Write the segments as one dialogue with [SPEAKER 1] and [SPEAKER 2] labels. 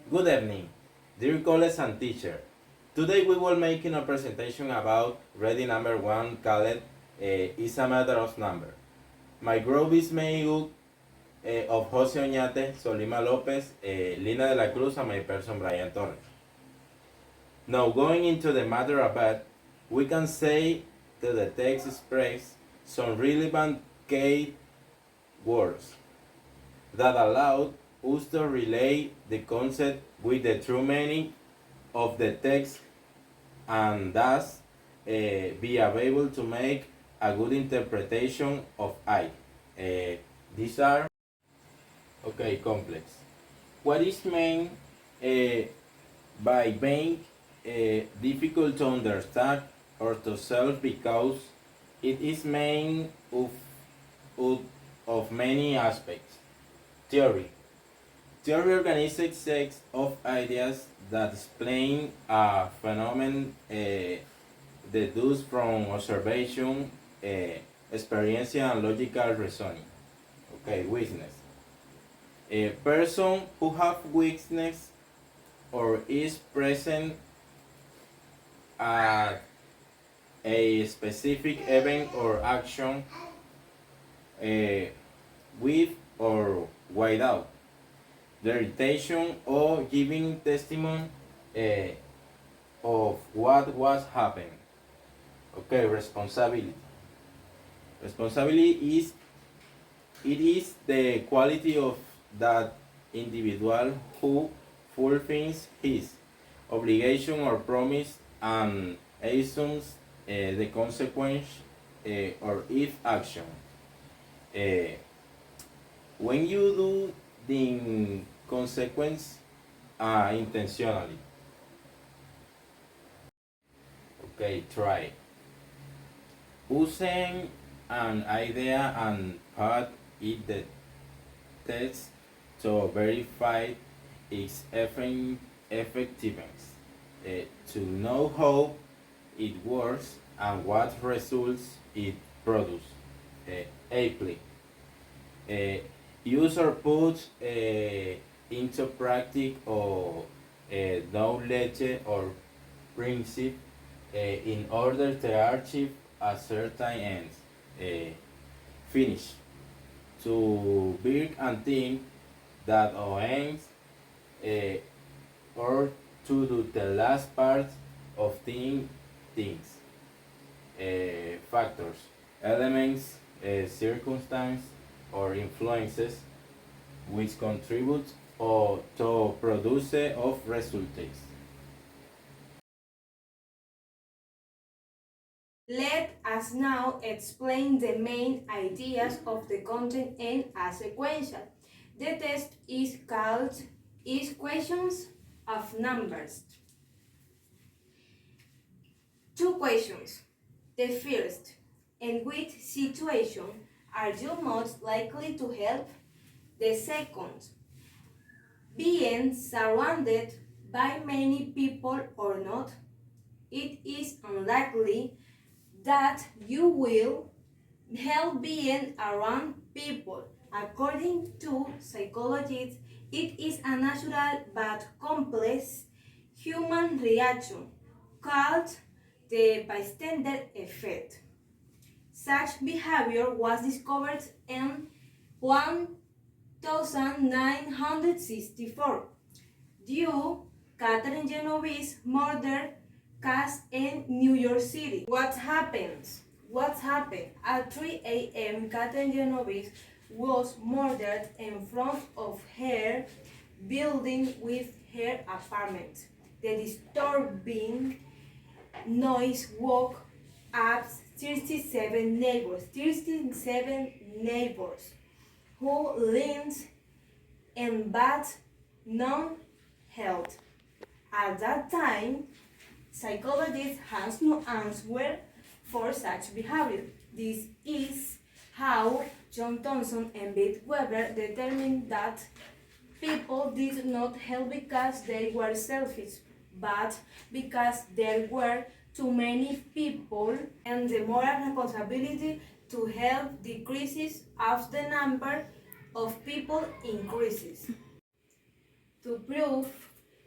[SPEAKER 1] Good evening, dear colleagues and teacher. Today we will making a presentation about reading number 1 called Is a Matter of Number. My group is made up of Jose Oñate, Solima López, Lina De la Cruz, and my person Brayan Torres. Now going into the matter of it, we can say that the text expresses some relevant key words that allowed us to relate the concept with the true meaning of the text and thus be able to make a good interpretation of it. These are complex. What is meant by being difficult to understand or to solve because it is made of many aspects. Theory. Theory organizes a set of ideas that explain a phenomenon deduced from observation, experience, and logical reasoning. Weakness. A person who has weakness or is present at a specific event or action with or without the irritation or giving testimony of what was happening. Responsibility. Responsibility is the quality of that individual who fulfills his obligation or promise and assumes the consequence or if action. When you do the consequence intentionally. Try. Using an idea and put it the test to verify its effectiveness, to know how it works and what results it produces. Apply. Use or put into practice or knowledge or principle in order to achieve a certain end. Finish. To work and think that our ends or to do the last part of things. Factors, elements, circumstances, or influences which contribute or to produce of results.
[SPEAKER 2] Let us now explain the main ideas of the content in a sequential. The test is called Equations of Numbers. Two questions. The first, in which situation are you most likely to help? The second, being surrounded by many people or not, it is unlikely that you will help being around people. According to psychologists, it is a natural but complex human reaction called the bystander effect. Such behavior was discovered in 1964 due Catherine Genovan's murder case in New York City. What happened? At 3 a.m., Catherine Genovese was murdered in front of her building with her apartment. The disturbing noise woke up 37 neighbors who lived in bad non-health. At that time, psychologists had no answer for such behavior. This is how John Thomson and Beth Weber determined that people did not help because they were selfish, but because there were too many people and the moral responsibility to help decreases as the number of people increases. To prove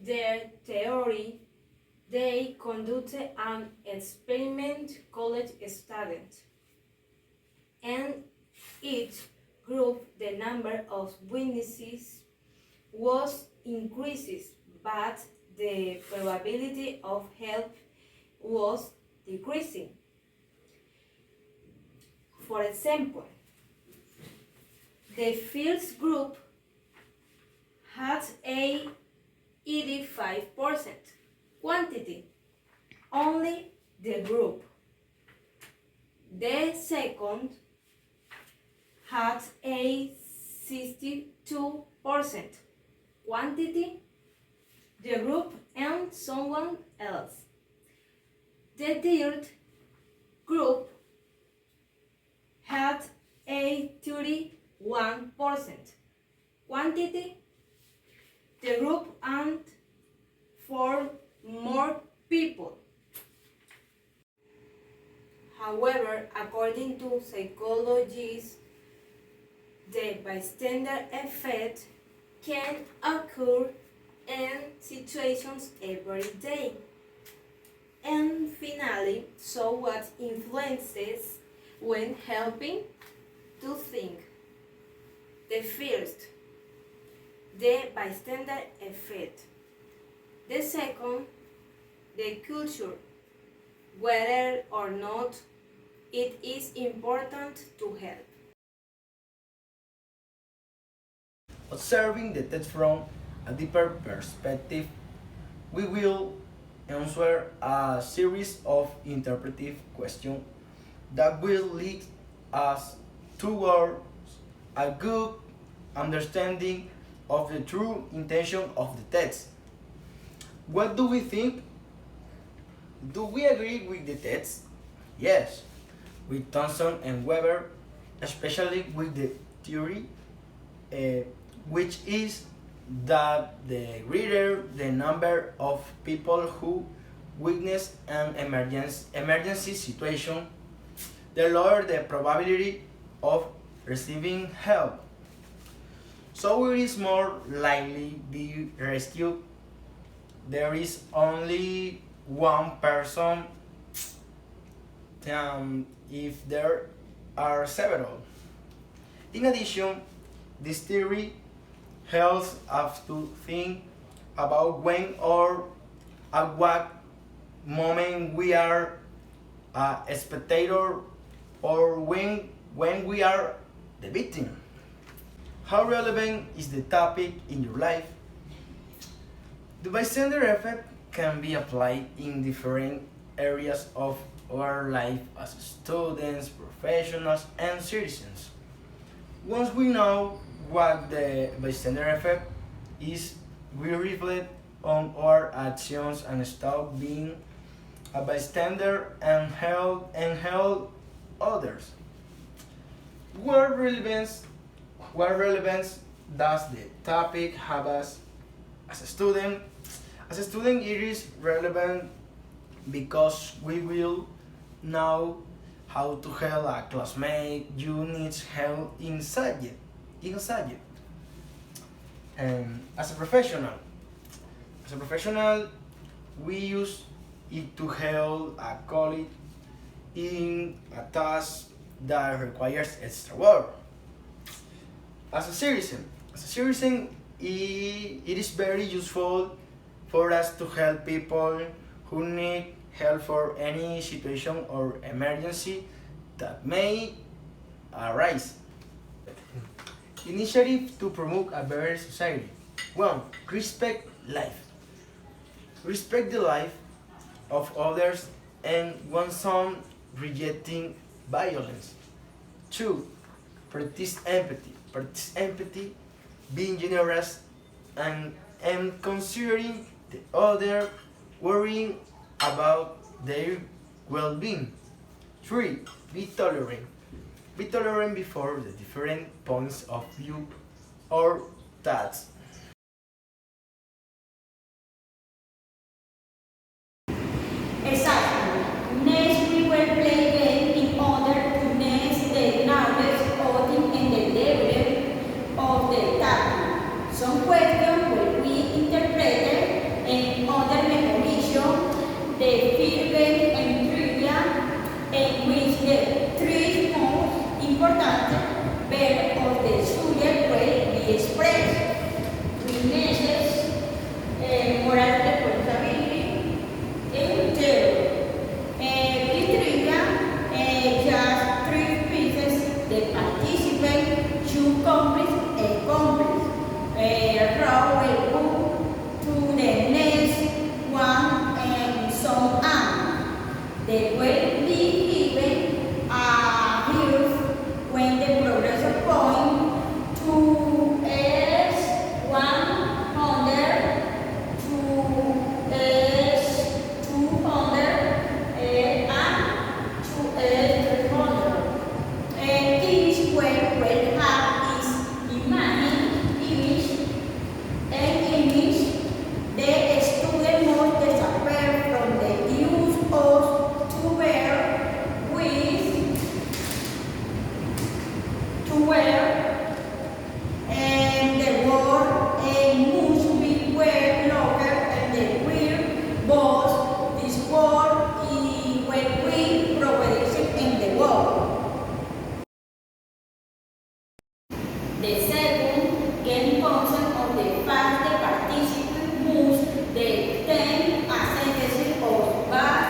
[SPEAKER 2] their theory, they conducted an experiment college students, and each group the number of witnesses was increases, but the probability of help was decreasing. For example, the first group had a 85% quantity, only the group. The second had a 62% quantity, the group and someone else. The third group had a 31% quantity, the group and 4 more people. However, according to psychologists, the bystander effect can occur in situations every day. And finally, so what influences when helping? To think. The first, the bystander effect. The second, the culture, whether or not it is important to help.
[SPEAKER 3] Observing the text from a deeper perspective, we will answer a series of interpretive questions that will lead us towards a good understanding of the true intention of the text. What do we think? Do we agree with the text? Yes, with Thompson and Weber, especially with the theory, which is that the greater the number of people who witness an emergency situation, the lower the probability of receiving help. So it is more likely be rescued. There is only one person if there are several. In addition, this theory helps us to think about when or at what moment we are a spectator or when we are the victim. How relevant is the topic in your life? The bystander effect can be applied in different areas of our life as students, professionals, and citizens. Once we know what the bystander effect is, we reflect on our actions and stop being a bystander and help others. What relevance does the topic have as a student? As a student, it is relevant because we will know how to help a classmate you needs help in subject. And as a professional, we use it to help a colleague in a task that requires extra work. As a citizen, it is very useful for us to help people who need help for any situation or emergency that may arise. Initiative to promote a better society. 1. Respect life. Respect the life of others and one son rejecting violence. 2. Practice empathy. Practice empathy, being generous and considering the other, worrying about their well-being. 3. Be tolerant. Be tolerant before the different points of view or thoughts.
[SPEAKER 4] Exactly. Next, we will play game in order to name the knowledge coding and the level of the topic. Some questions will be interpreted importante ver o the subject will be expressed. Witnesses, moral responsibility, entero. This trivia, just 3 pieces. The participant should complete a complete. Row will move to the next one and so on. They will be given a here when the progress point to S 100 to S 200 and to S 300. Each word will have its image and image. The student must disappear from the use of to wear and the word and must be wear longer and the wear both this word when we progress in the word. The second game concept of the fact the participant moves the 10 sentences of but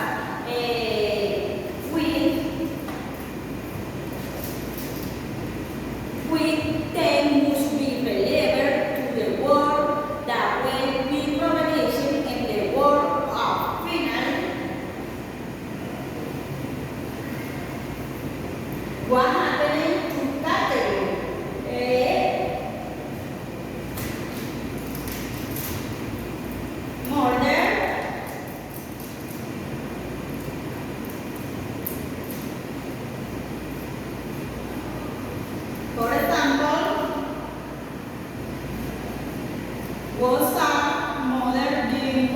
[SPEAKER 4] with 10 must be relevant to the word that will be progressing in the word of final. What happened to category? Murder, for example, was a mother during